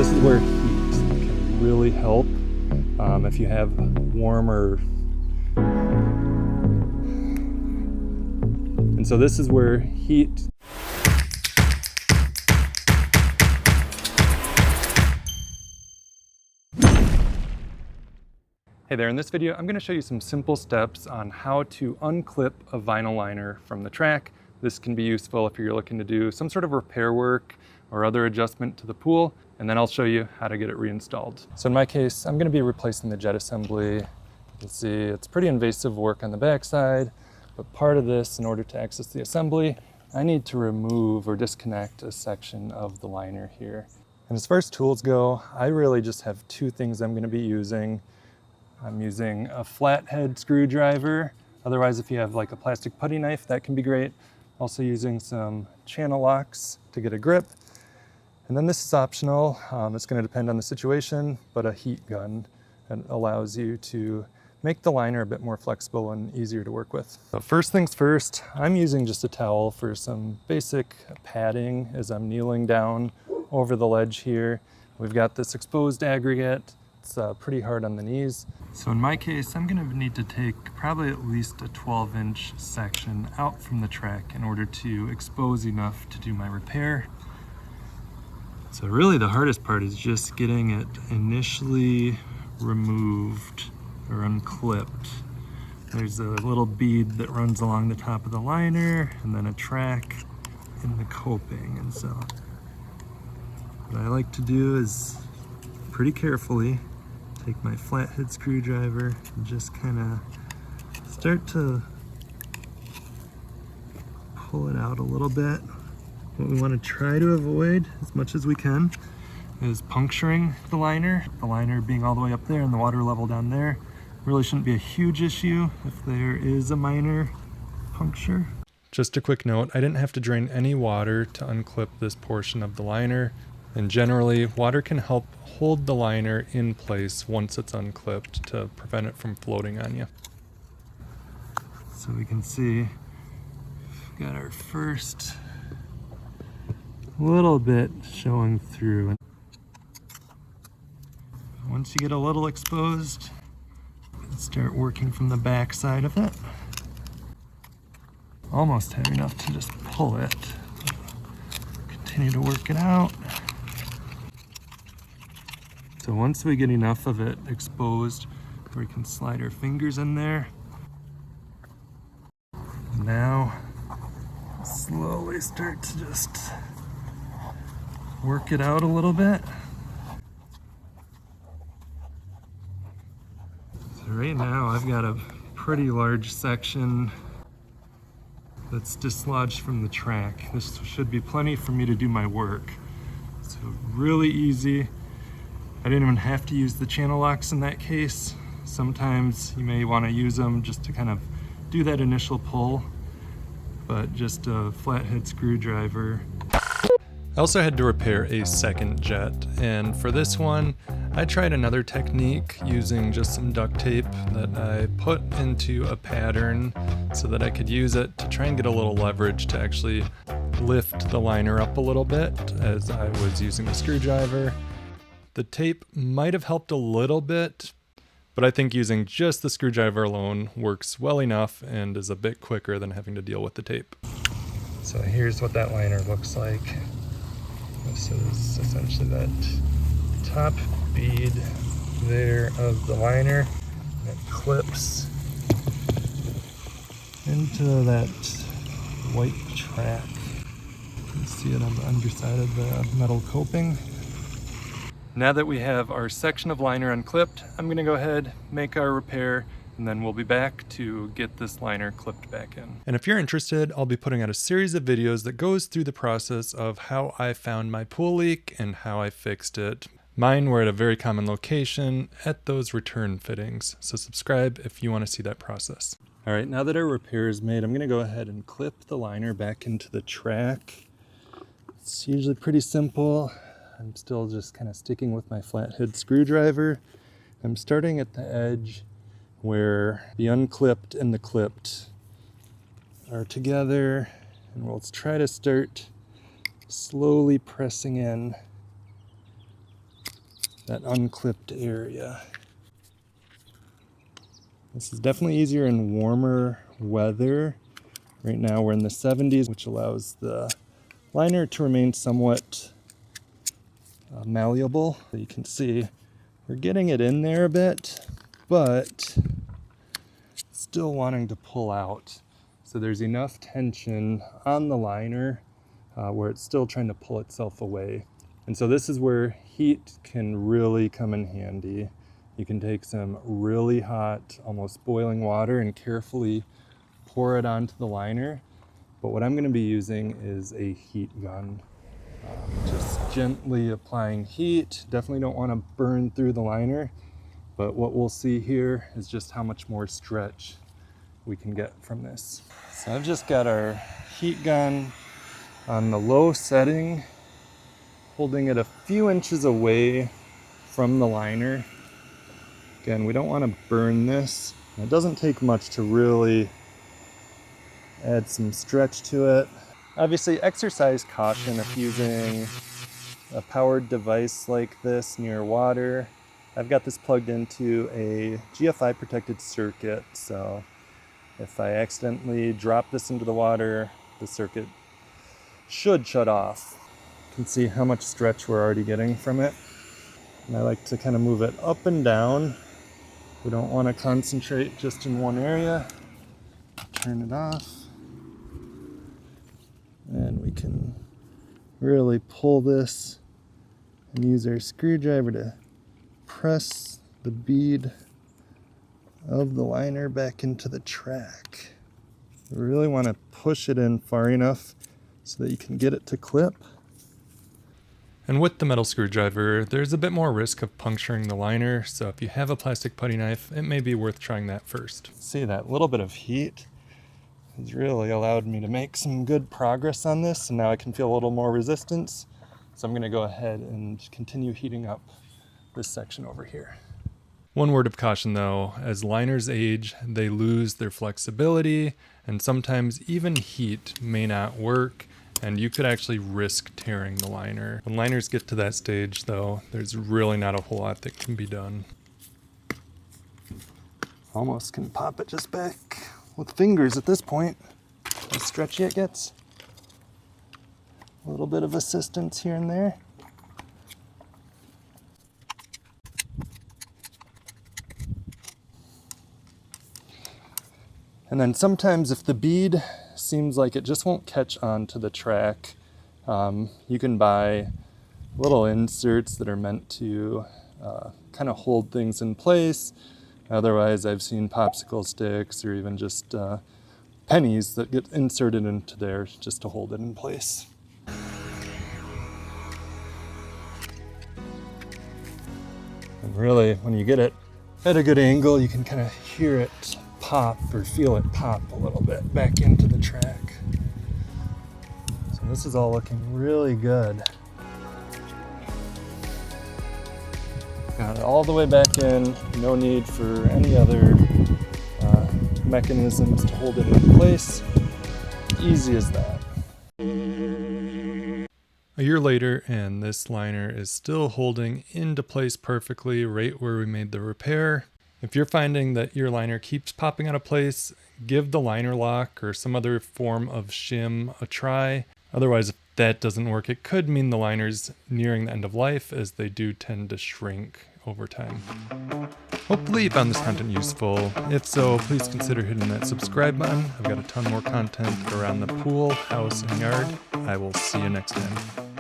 this is where heat can really help if you have warmer. And so this is where heat Hey there, in this video I'm going to show you some simple steps on how to unclip a vinyl liner from the track. This can be useful if you're looking to do some sort of repair work or other adjustment to the pool, and then I'll show you how to get it reinstalled. So in my case, I'm going to be replacing the jet assembly. You can see it's pretty invasive work on the backside, but part of this, in order to access the assembly, I need to remove or disconnect a section of the liner here. And as far as tools go, I really just have two things I'm going to be using. I'm using a flathead screwdriver. Otherwise, if you have like a plastic putty knife, that can be great. Also using some channel locks to get a grip. And then this is optional. It's going to depend on the situation, but a heat gun that allows you to make the liner a bit more flexible and easier to work with. So first things first, I'm using just a towel for some basic padding as I'm kneeling down over the ledge here. We've got this exposed aggregate. It's pretty hard on the knees. So in my case, I'm going to need to take probably at least a 12-inch section out from the track in order to expose enough to do my repair. So really the hardest part is just getting it initially removed or unclipped. There's a little bead that runs along the top of the liner and then a track in the coping. And so what I like to do is pretty carefully take my flathead screwdriver and just kind of start to pull it out a little bit. What we want to try to avoid as much as we can is puncturing the liner being all the way up there and the water level down there. Really shouldn't be a huge issue if there is a minor puncture. Just a quick note, I didn't have to drain any water to unclip this portion of the liner. And generally, water can help hold the liner in place once it's unclipped to prevent it from floating on you. So we can see we've got our first little bit showing through. Once you get a little exposed, start working from the back side of it. Almost have enough to just pull it. Continue to work it out. So once we get enough of it exposed, we can slide our fingers in there. Now, slowly start to just work it out a little bit. So right now I've got a pretty large section that's dislodged from the track. This should be plenty for me to do my work. So really easy. I didn't even have to use the channel locks in that case. Sometimes you may want to use them just to kind of do that initial pull, but just a flathead screwdriver. I also had to repair a second jet, and for this one, I tried another technique using just some duct tape that I put into a pattern so that I could use it to try and get a little leverage to actually lift the liner up a little bit as I was using the screwdriver. The tape might have helped a little bit, but I think using just the screwdriver alone works well enough and is a bit quicker than having to deal with the tape. So here's what that liner looks like. This is essentially that top bead there of the liner that clips into that white track. You can see it on the underside of the metal coping. Now that we have our section of liner unclipped, I'm going to go ahead, make our repair, and then we'll be back to get this liner clipped back in. And if you're interested, I'll be putting out a series of videos that goes through the process of how I found my pool leak and how I fixed it. Mine were at a very common location at those return fittings, so subscribe if you want to see that process. All right, now that our repair is made, I'm going to go ahead and clip the liner back into the track. It's usually pretty simple. I'm still just kind of sticking with my flathead screwdriver. I'm starting at the edge where the unclipped and the clipped are together, and we'll try to start slowly pressing in that unclipped area. This is definitely easier in warmer weather. Right now we're in the 70s, which allows the liner to remain somewhat malleable. You can see we're getting it in there a bit, but still wanting to pull out. So there's enough tension on the liner where it's still trying to pull itself away. And so this is where heat can really come in handy. You can take some really hot, almost boiling water and carefully pour it onto the liner. But what I'm going to be using is a heat gun. Just gently applying heat. Definitely don't want to burn through the liner. But what we'll see here is just how much more stretch we can get from this. So I've just got our heat gun on the low setting, holding it a few inches away from the liner. Again, we don't want to burn this. It doesn't take much to really add some stretch to it. Obviously, exercise caution if using a powered device like this near water. I've got this plugged into a GFI protected circuit, so if I accidentally drop this into the water, the circuit should shut off. You can see how much stretch we're already getting from it. And I like to kind of move it up and down. We don't want to concentrate just in one area. Turn it off. And we can really pull this and use our screwdriver to press the bead of the liner back into the track. We really want to push it in far enough so that you can get it to clip. And with the metal screwdriver, there's a bit more risk of puncturing the liner, so if you have a plastic putty knife, it may be worth trying that first. See, that little bit of heat has really allowed me to make some good progress on this, and now I can feel a little more resistance. So I'm going to go ahead and continue heating up this section over here. One word of caution though, as liners age, they lose their flexibility, and sometimes even heat may not work, and you could actually risk tearing the liner. When liners get to that stage though, there's really not a whole lot that can be done. Almost can pop it just back with fingers at this point. How stretchy it gets. A little bit of assistance here and there. And then sometimes if the bead seems like it just won't catch on to the track, you can buy little inserts that are meant to kind of hold things in place. Otherwise, I've seen popsicle sticks or even just pennies that get inserted into there just to hold it in place. And really, when you get it at a good angle, you can kind of hear it pop or feel it pop a little bit back into the track. So this is all looking really good. Got it all the way back in, no need for any other mechanisms to hold it in place. Easy as that. A year later, and this liner is still holding into place perfectly right where we made the repair. If you're finding that your liner keeps popping out of place, give the liner lock or some other form of shim a try. Otherwise, if that doesn't work, it could mean the liner's nearing the end of life, as they do tend to shrink over time. Hopefully you found this content useful. If so, please consider hitting that subscribe button. I've got a ton more content around the pool, house, and yard. I will see you next time.